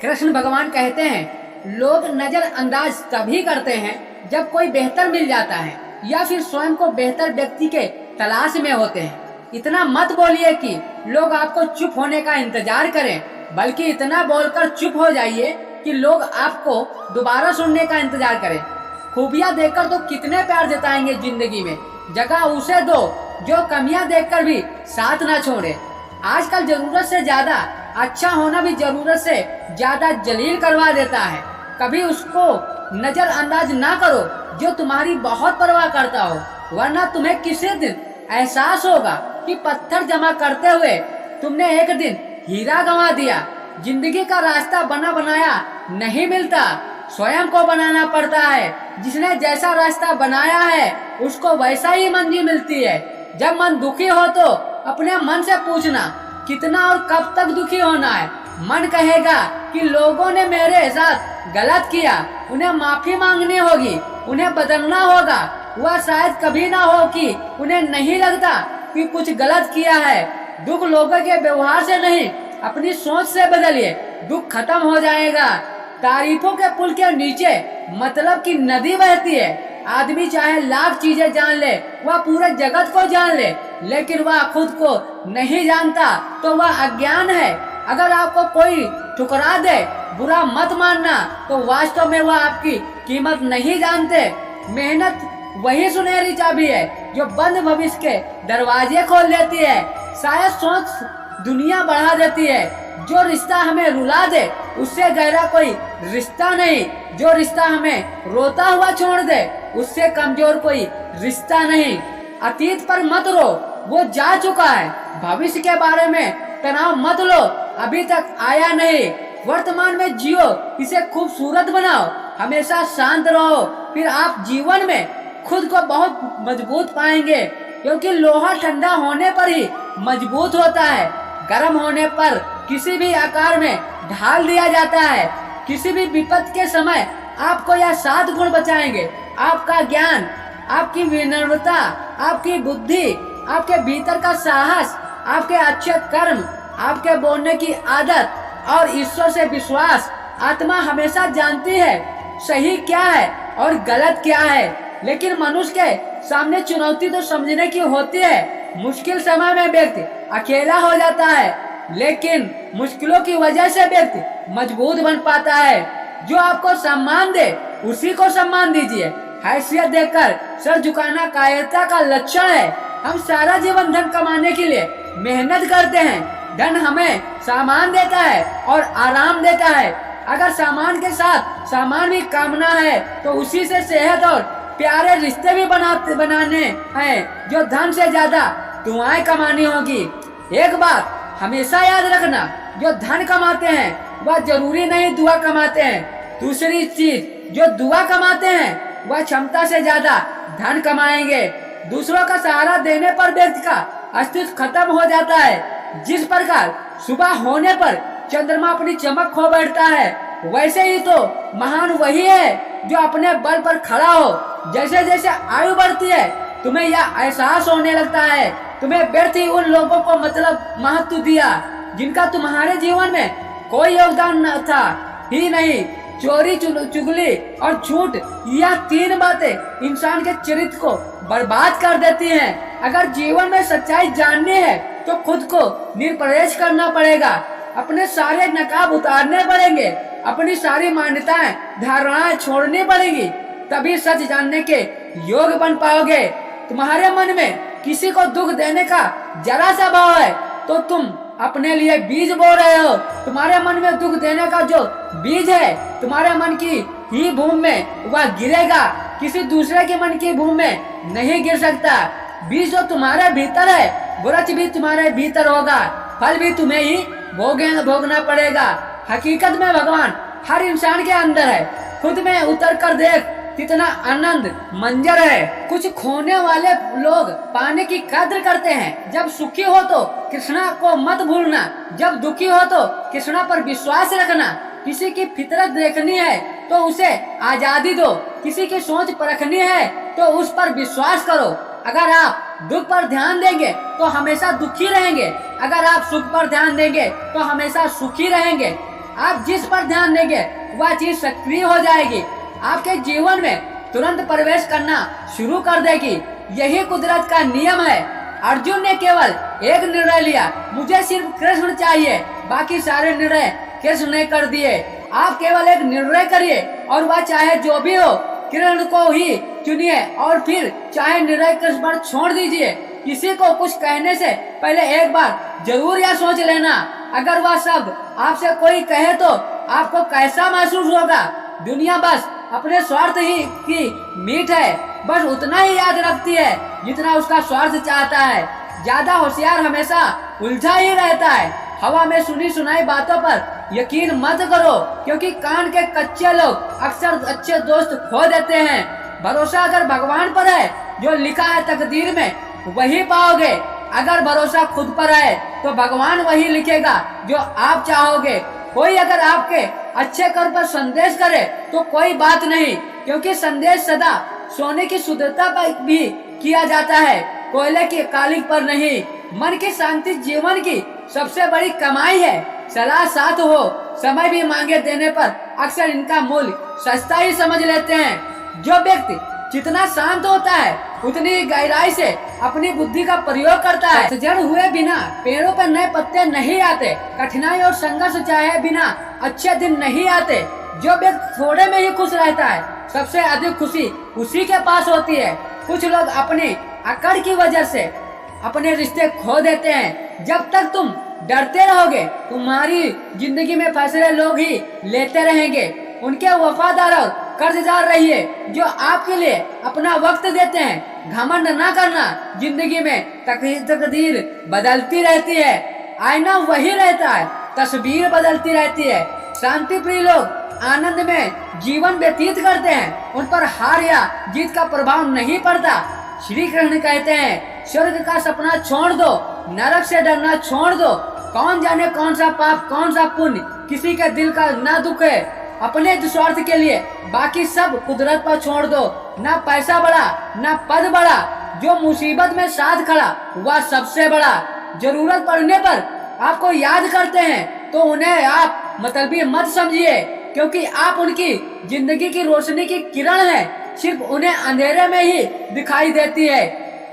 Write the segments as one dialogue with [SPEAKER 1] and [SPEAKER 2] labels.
[SPEAKER 1] कृष्ण भगवान कहते हैं लोग नजरअंदाज तभी करते हैं जब कोई बेहतर मिल जाता है या फिर स्वयं को बेहतर व्यक्ति के तलाश में होते हैं। इतना मत बोलिए कि लोग आपको चुप होने का इंतजार करें, बल्कि इतना बोलकर चुप हो जाइए कि लोग आपको दोबारा सुनने का इंतजार करें। खूबियां देखकर तो कितने प्यार जताएंगे जिंदगी में, जगह उसे दो जो कमियां देखकर भी साथ ना छोड़े। आजकल जरूरत से ज्यादा अच्छा होना भी जरूरत से ज्यादा जलील करवा देता है। कभी उसको नजरअंदाज ना करो जो तुम्हारी बहुत परवाह करता हो, वरना तुम्हें किसी दिन एहसास होगा कि पत्थर जमा करते हुए तुमने एक दिन हीरा गंवा दिया। जिंदगी का रास्ता बना बनाया नहीं मिलता, स्वयं को बनाना पड़ता है। जिसने जैसा रास्ता बनाया है उसको वैसा ही मंजिल मिलती है। जब मन दुखी हो तो अपने मन से पूछना कितना और कब तक दुखी होना है। मन कहेगा कि लोगों ने मेरे साथ गलत किया, उन्हें माफी मांगनी होगी, उन्हें बदलना होगा। वह शायद कभी ना हो कि उन्हें नहीं लगता कि कुछ गलत किया है। दुख लोगों के व्यवहार से नहीं, अपनी सोच से बदलिए, दुख खत्म हो जाएगा। तारीफों के पुल के नीचे मतलब की नदी बहती है। आदमी चाहे लाख चीजें जान ले, वह पूरे जगत को जान ले, लेकिन वह खुद को नहीं जानता तो वह अज्ञान है। अगर आपको कोई ठुकरा दे, बुरा मत मानना, तो वास्तव में वह आपकी कीमत नहीं जानते। मेहनत वही सुनहरी चाबी है जो बंद भविष्य के दरवाजे खोल देती है। शायद सोच दुनिया बढ़ा देती है। जो रिश्ता हमें रुला दे उससे गहरा कोई रिश्ता नहीं। जो रिश्ता हमें रोता हुआ छोड़ दे उससे कमजोर कोई रिश्ता नहीं। अतीत पर मत रो, वो जा चुका है। भविष्य के बारे में तनाव मत लो, अभी तक आया नहीं। वर्तमान में जियो, इसे खूबसूरत बनाओ, हमेशा शांत रहो, फिर आप जीवन में खुद को बहुत मजबूत पाएंगे। क्योंकि लोहा ठंडा होने पर ही मजबूत होता है, गर्म होने पर किसी भी आकार में ढाल दिया जाता है। किसी भी विपत्ति के समय आपको यह 7 गुण बचाएंगे: आपका ज्ञान, आपकी विनम्रता, आपकी बुद्धि, आपके भीतर का साहस, आपके अच्छे कर्म, आपके बोलने की आदत और ईश्वर से विश्वास। आत्मा हमेशा जानती है सही क्या है और गलत क्या है, लेकिन मनुष्य के सामने चुनौती तो समझने की होती है। मुश्किल समय में व्यक्ति अकेला हो जाता है, लेकिन मुश्किलों की वजह से व्यक्ति मजबूत बन पाता है। जो आपको सम्मान दे उसी को सम्मान दीजिए। हैसियत देकर सर झुकाना कायरता का लक्षण है। हम सारा जीवन धन कमाने के लिए मेहनत करते हैं। धन हमें सामान देता है और आराम देता है। अगर सामान के साथ सामान भी कामना है तो उसी से सेहत और प्यारे रिश्ते भी बनाने हैं, जो धन से ज्यादा दुआएं कमानी होगी। एक बात हमेशा याद रखना, जो धन कमाते हैं वह जरूरी नहीं दुआ कमाते हैं। दूसरी चीज, जो दुआ कमाते हैं वह क्षमता से ज्यादा धन कमाएंगे। दूसरों का सहारा देने पर व्यक्ति का अस्तित्व खत्म हो जाता है। जिस प्रकार सुबह होने पर चंद्रमा अपनी चमक खो बैठता है, वैसे ही तो महान वही है जो अपने बल पर खड़ा हो। जैसे जैसे आयु बढ़ती है तुम्हें यह एहसास होने लगता है तुम्हें व्यर्थ ही उन लोगों को मतलब महत्व दिया जिनका तुम्हारे जीवन में कोई योगदान न था ही नहीं। चोरी, चुगली और झूठ, यह 3 बातें इंसान के चरित्र को बर्बाद कर देती हैं। अगर जीवन में सच्चाई जाननी है तो खुद को निरपेक्ष करना पड़ेगा। अपने सारे नकाब उतारने पड़ेंगे, अपनी सारी मान्यताएं, धारणाएं छोड़नी पड़ेगी, तभी सच जानने के योग बन पाओगे। तुम्हारे मन में किसी को दुख देने का जरा सा भाव है तो तुम अपने लिए बीज बो रहे हो। तुम्हारे मन में दुख देने का जो बीज है तुम्हारे मन की ही भूमि में वह गिरेगा, किसी दूसरे के मन की भूमि में नहीं गिर सकता। बीज जो तुम्हारे भीतर है, वृक्ष भी तुम्हारे भीतर होगा, फल भी तुम्हें ही भोगना पड़ेगा। हकीकत में भगवान हर इंसान के अंदर है। खुद में उतर कर देख कितना आनंद मंजर है। कुछ खोने वाले लोग पाने की कद्र करते हैं। जब सुखी हो तो कृष्णा को मत भूलना, जब दुखी हो तो कृष्णा पर विश्वास रखना। किसी की फितरत देखनी है तो उसे आजादी दो, किसी की सोच परखनी है तो उस पर विश्वास करो। अगर आप दुख पर ध्यान देंगे तो हमेशा दुखी रहेंगे, अगर आप सुख पर ध्यान देंगे तो हमेशा सुखी रहेंगे। आप जिस पर ध्यान देंगे वह चीज सक्रिय हो जाएगी, आपके जीवन में तुरंत प्रवेश करना शुरू कर देगी। यही कुदरत का नियम है। अर्जुन ने केवल एक निर्णय लिया, मुझे सिर्फ कृष्ण चाहिए, बाकी सारे निर्णय कृष्ण ने कर दिए। आप केवल एक निर्णय करिए और वह चाहे जो भी हो, कृष्ण को ही चुनिए और फिर चाहे निर्णय कृष्ण पर छोड़ दीजिए। किसी को कुछ कहने से पहले एक बार जरूर यह सोच लेना, अगर वह शब्द आपसे कोई कहे तो आपको कैसा महसूस होगा। दुनिया बस अपने स्वार्थ ही की मीठ है, बस उतना ही याद रखती है जितना उसका स्वार्थ चाहता है। ज्यादा होशियार हमेशा उलझा ही रहता है। हवा में सुनी सुनाई बातों पर यकीन मत करो, क्योंकि कान के कच्चे लोग अक्सर अच्छे दोस्त खो देते हैं। भरोसा अगर भगवान पर है, जो लिखा है तकदीर में वही पाओगे। अगर भरोसा खुद पर है तो भगवान वही लिखेगा जो आप चाहोगे। कोई अगर आपके अच्छे कर पर संदेश करे तो कोई बात नहीं, क्योंकि संदेश सदा सोने की शुद्धता पर भी किया जाता है, कोयले की कालिक पर नहीं। मन की शांति जीवन की सबसे बड़ी कमाई है। सलाह साथ हो, समय भी मांगे देने पर अक्सर इनका मूल्य सस्ता ही समझ लेते हैं। जो व्यक्ति जितना शांत होता है उतनी ही गहराई से अपनी बुद्धि का प्रयोग करता है। पतझड़ हुए बिना पेड़ों पर नए पत्ते नहीं आते। कठिनाई और संघर्ष चाहे बिना अच्छे दिन नहीं आते। जो व्यक्ति थोड़े में ही खुश रहता है, सबसे अधिक खुशी उसी के पास होती है। कुछ लोग अपनी अकड़ की वजह से अपने रिश्ते खो देते हैं। जब तक तुम डरते रहोगे, तुम्हारी जिंदगी में फैसले लोग ही लेते रहेंगे। उनके वफादार और कर्जदार रहिए जो आपके लिए अपना वक्त देते हैं। घमंड न करना, जिंदगी में तकदीर बदलती रहती है, आईना वही रहता है, तस्वीर बदलती रहती है। शांति प्रिय लोग आनंद में जीवन व्यतीत करते हैं, उन पर हार या जीत का प्रभाव नहीं पड़ता। श्री कृष्ण कहते हैं, स्वर्ग का सपना छोड़ दो, नरक से डरना छोड़ दो। कौन जाने कौन सा पाप कौन सा पुण्य किसी के दिल का ना दुख है। अपने स्वार्थ के लिए बाकी सब कुदरत पर छोड़ दो। ना पैसा बड़ा ना पद बड़ा, जो मुसीबत में साथ खड़ा वह सबसे बड़ा। जरूरत पड़ने पर आपको याद करते हैं तो उन्हें आप मतलबी मत समझिए, क्योंकि आप उनकी जिंदगी की रोशनी की किरण है। सिर्फ उन्हें अंधेरे में ही दिखाई देती है।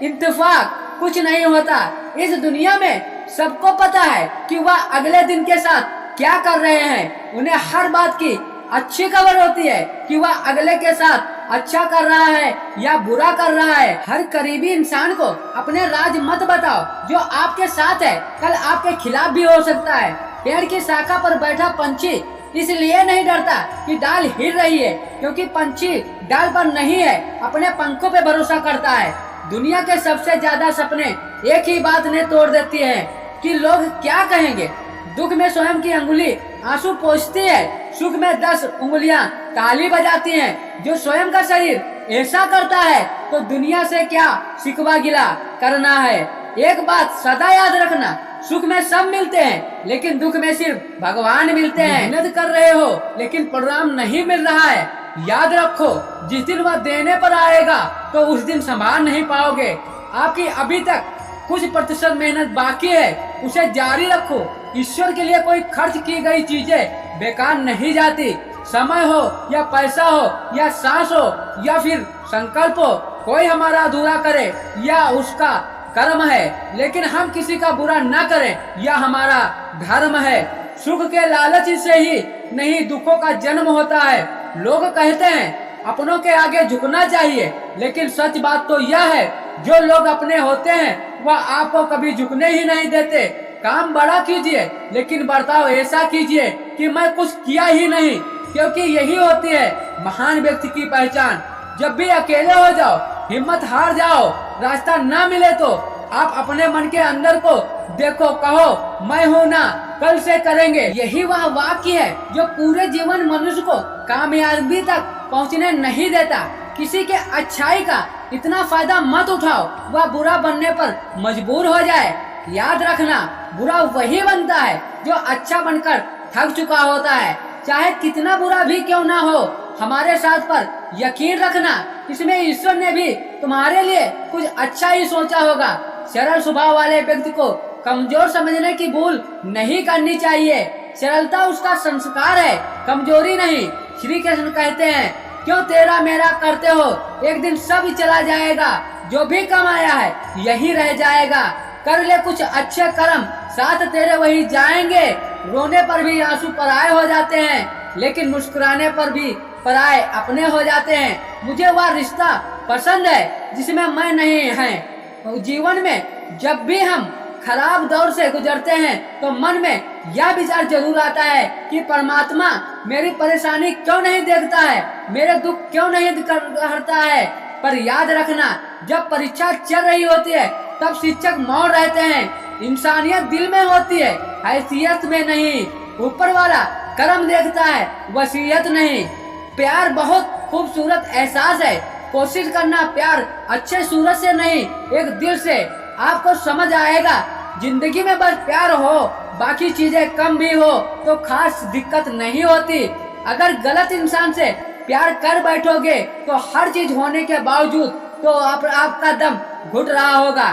[SPEAKER 1] इत्तेफाक कुछ नहीं होता। इस दुनिया में सबको पता है कि वह अगले दिन के साथ क्या कर रहे हैं। उन्हें हर बात की अच्छी खबर होती है कि वह अगले के साथ अच्छा कर रहा है या बुरा कर रहा है। हर करीबी इंसान को अपने राज मत बताओ। जो आपके साथ है कल आपके खिलाफ भी हो सकता है। पेड़ की शाखा पर बैठा पंछी इसलिए नहीं डरता कि डाल हिल रही है, क्योंकि पंछी डाल पर नहीं है, अपने पंखों पे भरोसा करता है। दुनिया के सबसे ज्यादा सपने एक ही बात ने तोड़ देती है कि लोग क्या कहेंगे। दुख में स्वयं की अंगुली आंसू पोंछती है, सुख में 10 उंगलियां ताली बजाती हैं। जो स्वयं का शरीर ऐसा करता है तो दुनिया से क्या शिकवा गिला करना है। एक बात सदा याद रखना, सुख में सब मिलते हैं लेकिन दुख में सिर्फ भगवान मिलते हैं। मेहनत कर रहे हो लेकिन परिणाम नहीं मिल रहा है, याद रखो जिस दिन वह देने पर आएगा तो उस दिन संभाल नहीं पाओगे। आपकी अभी तक कुछ प्रतिशत मेहनत बाकी है, उसे जारी रखो। ईश्वर के लिए कोई खर्च की गई चीजें बेकार नहीं जाती। समय हो या पैसा हो या सांस हो या फिर संकल्प हो, कोई हमारा अधूरा करे या उसका कर्म है, लेकिन हम किसी का बुरा न करें यह हमारा धर्म है। सुख के लालच से ही नहीं दुखों का जन्म होता है। लोग कहते हैं अपनों के आगे झुकना चाहिए, लेकिन सच बात तो यह है जो लोग अपने होते हैं वह आपको कभी झुकने ही नहीं देते। काम बड़ा कीजिए लेकिन बर्ताव ऐसा कीजिए कि मैं कुछ किया ही नहीं, क्योंकि यही होती है महान व्यक्ति की पहचान। जब भी अकेले हो जाओ, हिम्मत हार जाओ, रास्ता ना मिले तो आप अपने मन के अंदर को देखो, कहो मैं हूँ ना, कल से करेंगे। यही वह वाक्य है जो पूरे जीवन मनुष्य को कामयाबी तक पहुँचने नहीं देता। किसी के अच्छाई का इतना फायदा मत उठाओ वह बुरा बनने पर मजबूर हो जाए। याद रखना, बुरा वही बनता है जो अच्छा बनकर थक चुका होता है। चाहे कितना बुरा भी क्यों ना हो, हमारे साथ पर यकीन रखना, इसमें ईश्वर ने भी तुम्हारे लिए कुछ अच्छा ही सोचा होगा। सरल स्वभाव वाले व्यक्ति को कमजोर समझने की भूल नहीं करनी चाहिए। सरलता उसका संस्कार है, कमजोरी नहीं। श्री कृष्ण कहते हैं, क्यों तेरा मेरा करते हो, एक दिन सब चला जाएगा, जो भी कमाया है यही रह जाएगा। कर ले कुछ अच्छे कर्म, साथ तेरे वही जाएंगे। रोने पर भी आंसू पराए हो जाते हैं, लेकिन मुस्कुराने पर भी पराए अपने हो जाते हैं। मुझे वह रिश्ता पसंद है जिसमें मैं नहीं है। जीवन में जब भी हम खराब दौर से गुजरते हैं तो मन में यह विचार जरूर आता है कि परमात्मा मेरी परेशानी क्यों नहीं देखता है, मेरे दुख क्यों नहीं हरता है। पर याद रखना, जब परीक्षा चल रही होती है तब शिक्षक मौन रहते हैं। इंसानियत दिल में होती है, हैसियत में नहीं। ऊपर वाला कर्म देखता है, वसीयत नहीं। प्यार बहुत खूबसूरत एहसास है, कोशिश करना प्यार अच्छे सूरत से नहीं, एक दिल से। आपको समझ आएगा, जिंदगी में बस प्यार हो, बाकी चीजें कम भी हो तो खास दिक्कत नहीं होती। अगर गलत इंसान से प्यार कर बैठोगे तो हर चीज होने के बावजूद तो आपका दम घुट रहा होगा।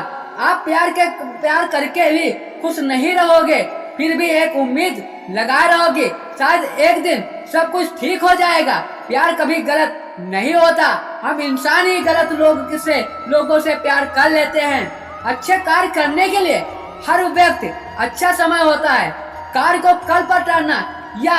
[SPEAKER 1] आप प्यार करके भी खुश नहीं रहोगे, फिर भी एक उम्मीद लगाए रहोगे, शायद एक दिन सब कुछ ठीक हो जाएगा। प्यार कभी गलत नहीं होता, हम इंसान ही गलत लोगों से प्यार कर लेते हैं। अच्छे कार्य करने के लिए हर व्यक्ति अच्छा समय होता है। कार्य को कल पर टालना या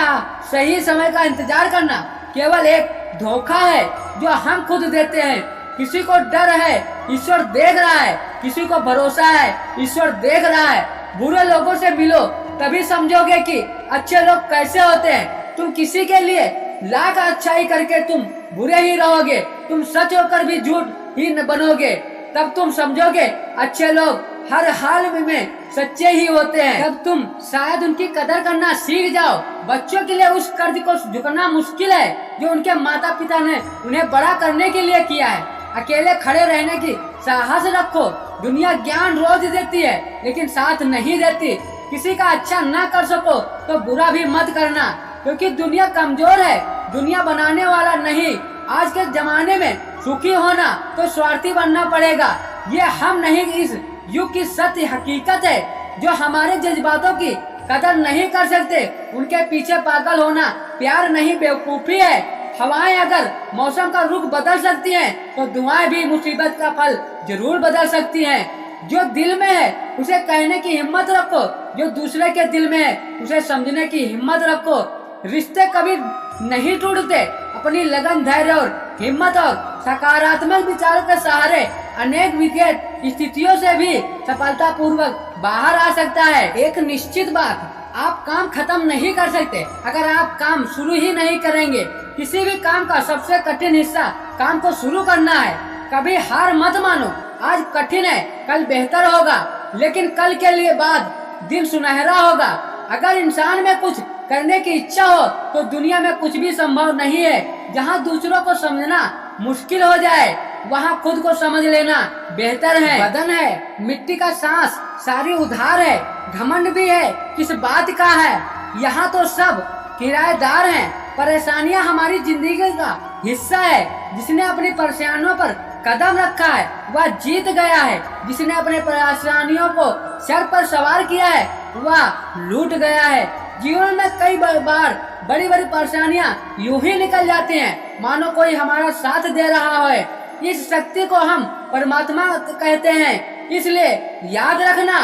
[SPEAKER 1] सही समय का इंतजार करना केवल एक धोखा है जो हम खुद देते हैं। किसी को डर है, ईश्वर देख रहा है। किसी को भरोसा है, ईश्वर देख रहा है। बुरे लोगों से मिलो, तभी समझोगे कि अच्छे लोग कैसे होते हैं। तुम किसी के लिए लाख अच्छाई करके तुम बुरे ही रहोगे। तुम सच होकर भी झूठ ही न बनोगे, तब तुम समझोगे अच्छे लोग हर हाल में सच्चे ही होते हैं। तब तुम शायद उनकी कदर करना सीख जाओ। बच्चों के लिए उस कर्ज को झुकना मुश्किल है जो उनके माता पिता ने उन्हें बड़ा करने के लिए किया है। अकेले खड़े रहने की साहस रखो। दुनिया ज्ञान रोज देती है लेकिन साथ नहीं देती। किसी का अच्छा ना कर सको तो बुरा भी मत करना, क्योंकि दुनिया कमजोर है, दुनिया बनाने वाला नहीं। आज के जमाने में सुखी होना तो स्वार्थी बनना पड़ेगा। ये हम नहीं, इस युग की सत्य हकीकत है। जो हमारे जज्बातों की कदर नहीं कर सकते उनके पीछे पागल होना प्यार नहीं, बेवकूफी है। हवाएं अगर मौसम का रुख बदल सकती हैं तो दुआएं भी मुसीबत का फल जरूर बदल सकती हैं। जो दिल में है उसे कहने की हिम्मत रखो, जो दूसरे के दिल में है उसे समझने की हिम्मत रखो। रिश्ते कभी नहीं टूटते, अपनी लगन, धैर्य और हिम्मत और सकारात्मक विचारों के सहारे अनेक विकट स्थितियों से भी सफलता पूर्वक बाहर आ सकता है। एक निश्चित बात, आप काम खत्म नहीं कर सकते अगर आप काम शुरू ही नहीं करेंगे। किसी भी काम का सबसे कठिन हिस्सा काम को शुरू करना है। कभी हार मत मानो। आज कठिन है, कल बेहतर होगा, लेकिन कल के लिए बाद दिन सुनहरा होगा। अगर इंसान में कुछ करने की इच्छा हो तो दुनिया में कुछ भी संभव नहीं है। जहाँ दूसरों को समझना मुश्किल हो जाए वहाँ खुद को समझ लेना बेहतर है। बदन है, मिट्टी का सांस, सारी उधार है। घमंड भी है, किस बात का है। यहाँ तो सब किराएदार हैं। परेशानियाँ हमारी जिंदगी का हिस्सा है। जिसने अपनी परेशानियों पर कदम रखा है वह जीत गया है। जिसने अपने परेशानियों को सर पर सवार किया है वह लूट गया है। जीवन में कई बार बड़ी बड़ी परेशानियां यूं ही निकल जाती हैं मानो कोई हमारा साथ दे रहा है। इस शक्ति को हम परमात्मा कहते हैं। इसलिए याद रखना,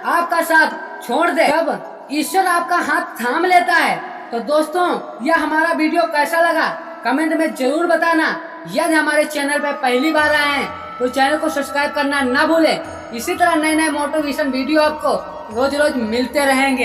[SPEAKER 1] आपका साथ छोड़ दे जब ईश्वर आपका हाथ थाम लेता है। तो दोस्तों, यह हमारा वीडियो कैसा लगा कमेंट में जरूर बताना। यदि हमारे चैनल पर पहली बार आए हैं तो चैनल को सब्सक्राइब करना ना भूलें। इसी तरह नए नए मोटिवेशन वीडियो आपको रोज रोज मिलते रहेंगे।